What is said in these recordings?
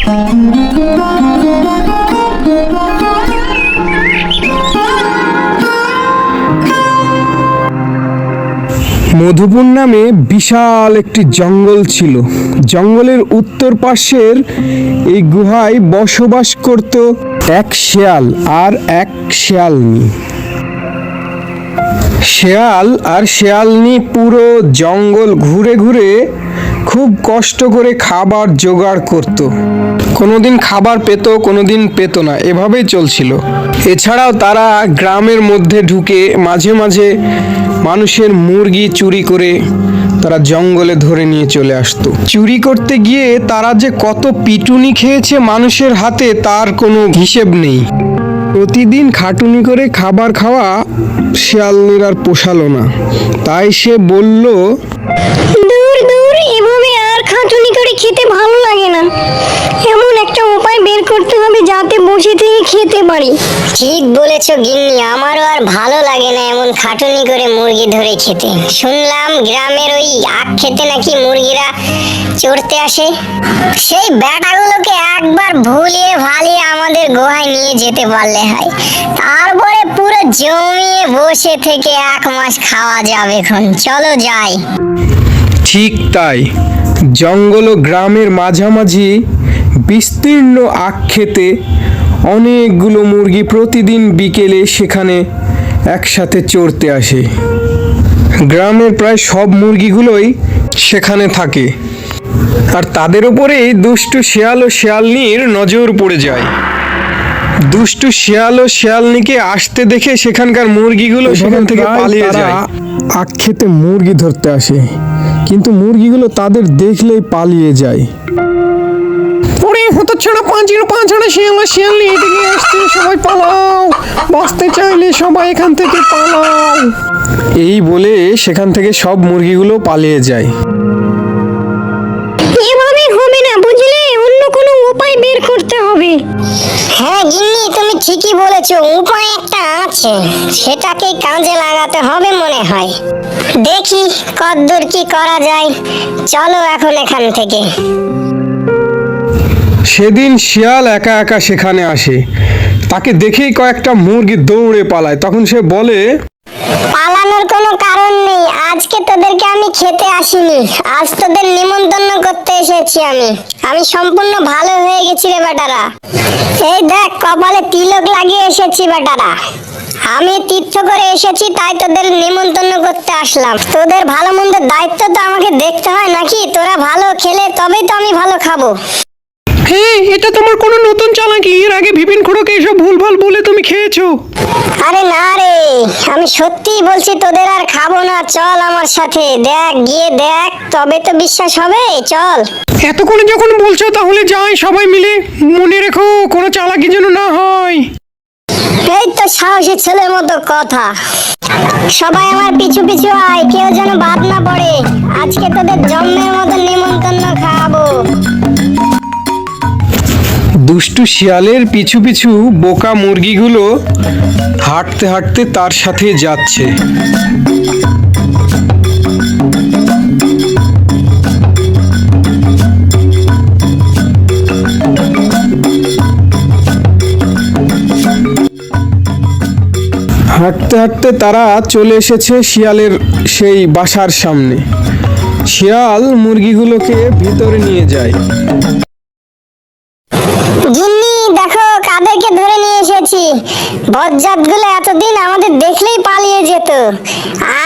মধুপুর নামে বিশাল একটি জঙ্গল ছিল। জঙ্গলের উত্তর পাশের এই গুহায় বসবাস করত এক শেয়াল আর এক শেয়ালনি। শেয়াল আর শেয়ালনি পুরো জঙ্গল ঘুরে ঘুরে খুব কষ্ট করে খাবার জোগাড় করত। কোনোদিন খাবার পেত, কোনোদিন পেত না, এভাবেই চলছিল। এছাড়াও তারা গ্রামের মধ্যে ঢুকে মাঝে মাঝে মানুষের মুরগি চুরি করে তারা জঙ্গলে ধরে নিয়ে চলে আসতো। চুরি করতে গিয়ে তারা যে কত পিটুনি খেয়েছে মানুষের হাতে তার কোনো হিসেব নেই। প্রতিদিন খাটুনি করে খাবার খাওয়া শিয়ালনির আর পোষালো না, তাই সে বলল, দূর দূর, এভাবে আর খাটুনি করে খেতে ভালো লাগে না। এমন একটা উপায় বের করতে হবে যাতে বসে থেকে খেতে পারি। ঠিক বলেছো গিন্নি, আমারও আর ভালো লাগে না এমন খাটুনি করে মুরগি ধরে খেতে। শুনলাম গ্রামের ওই আখ খেতে নাকি মুরগিরা চড়তে আসে। সেই ব্যাটাগুলোকে একবার ভুলিয়ে ভালিয়ে আমাদের গুহায় নিয়ে যেতে পারলে হয়, তারপরে পুরো জমিয়ে বসে থেকে 1 মাস খাওয়া যাবে। চলো যাই। ঠিক তাই। জঙ্গল ও গ্রামের মাঝামাঝি বিস্তীর্ণ আখ খেতে অনেকগুলো মুরগি প্রতিদিন বিকেলে সেখানে একসাথে চড়তে আসে। গ্রামের প্রায় সব মুরগিগুলোই সেখানে থাকে, আর তাদের উপরেই দুষ্টু শিয়াল ও শিয়ালনির নজর পড়ে যায়। দুষ্টু শিয়াল ও শিয়ালনিকে আসতে দেখে সেখানকার মুরগিগুলো সেখান থেকে পালিয়ে যায়। আখ খেতে মুরগি ধরতে আসে, কিন্তু মুরগিগুলো তাদের দেখলেই পালিয়ে যায়। ওরে হতচ্ছাড়া পাঁচড়া শিয়াল আর শিয়ালনি, এদিকে আসছে, সবাই পালাও, বাঁচতে চাইলে সবাই এখান থেকে পালাও। এই বলে সেখান থেকে সব মুরগিগুলো পালিয়ে যায়। এভাবে হবে না, বুঝলে, অন্য কোনো উপায় বের করতে হবে। হ্যাঁ গিন্নি, তুমি ঠিকই বলেছো, উপায় একটা আছে, সেটাকে কাজে লাগাতে হবে মনে হয়। দেখি কতদূর কি করা যায়। চলো এখন এখান থেকে। সেদিন শিয়াল একা একা সেখানে আসে। তাকে দেখেই কয়েকটা মুরগি দৌড়ে পালায়। তখন সে বলে, পালানোর কোনো কারণ নেই, আজকে তোদেরকে আমি খেতে আসিনি, আজ তোদের নিমন্ত্রণ করতে এসেছি। আমি সম্পূর্ণ ভালো হয়ে গেছি রে বেটারা। এই দেখ, কপালে তিলক লাগিয়ে এসেছি বেটারা। আমি তীর্থ করে এসেছি, তাই তোদের নিমন্ত্রণ করতে আসলাম। তোদের ভালো মন্দের দায়িত্ব তো আমাকে দেখতে হয় নাকি? তোরা ভালো খেলে তবেই তো আমি ভালো খাবো। হ্যাঁ, এটা তোমার কোনো নতুন চালাকি? এর আগে বিপিন খুড়োকে এসব ভুলভাল বলে তুমি খেয়েছো? আরে না রে, আমি সত্যিই বলছি, তোদের আর খাবো না। চল আমার সাথে, দেখ, গিয়ে দেখ, তবে তো বিশ্বাস হবে। চল। এত করে যখন বলছো তাহলে যাই সবাই মিলে। মনে রেখো কোনো চালাকি যেন না হয়। এই তো সাহসী ছেলের মতো কথা। সবাই আমার পিছু পিছু আয়, কেউ যেন বাদ না পড়ে। আজকে তোদের জন্মের মতো নিমন্ত্রণ খাওয়াবো। দুষ্টু শিয়ালের পিছু পিছু বোকা মুরগিগুলো হাঁটতে হাঁটতে তার সাথে যাচ্ছে। হাঁটতে হাঁটতে তারা চলে এসেছে শিয়ালের সেই বাসার সামনে। শিয়াল মুরগিগুলোকে ভিতরে নিয়ে যায়। গিন্নি দেখো, কাদেরকে ধরে নিয়ে এসেছি। বজ্জাতগুলো এতদিন আমাদের দেখলেই পালিয়ে যেত,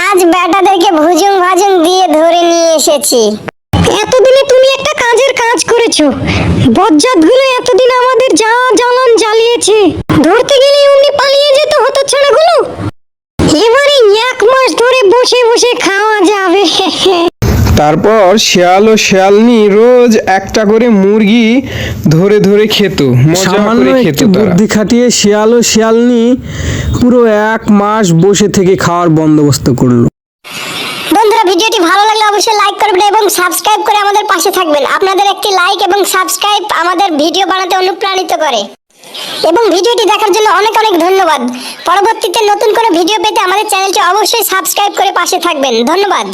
আজ বেটাদেরকে ভুজুং ভাজুং দিয়ে ধরে নিয়ে এসেছি। এতদিনে তুমি একটা কাজের কাজ করেছো। বজ্জাতগুলো এতদিন আমাদের যা জ্বালান জ্বালিয়েছে, ধরতে গেলে অমনি পালিয়ে যেত হতচ্ছাড়াগুলো। এবারে 1 মাস ধরে বসে বসে খাওয়া যাবে। তারপর শিয়াল ও শিয়ালনি রোজ একটা করে মুরগি ধরে ধরে খেত, মজা করে খেত। বুদ্ধি খাটিয়ে শিয়াল ও শিয়ালনি পুরো 1 মাস বসে থেকে খাওয়ার বন্দোবস্ত করলো। বন্ধুরা, ভিডিওটি ভালো লাগলে অবশ্যই লাইক করবেন এবং সাবস্ক্রাইব করে আমাদের পাশে থাকবেন। আপনাদের একটি লাইক এবং সাবস্ক্রাইব আমাদের ভিডিও বানাতে অনুপ্রাণিত করে। এবং ভিডিওটি দেখার জন্য অনেক অনেক ধন্যবাদ। পরবর্তীতে নতুন কোনো ভিডিও পেতে আমাদের চ্যানেলটি অবশ্যই সাবস্ক্রাইব করে পাশে থাকবেন। ধন্যবাদ।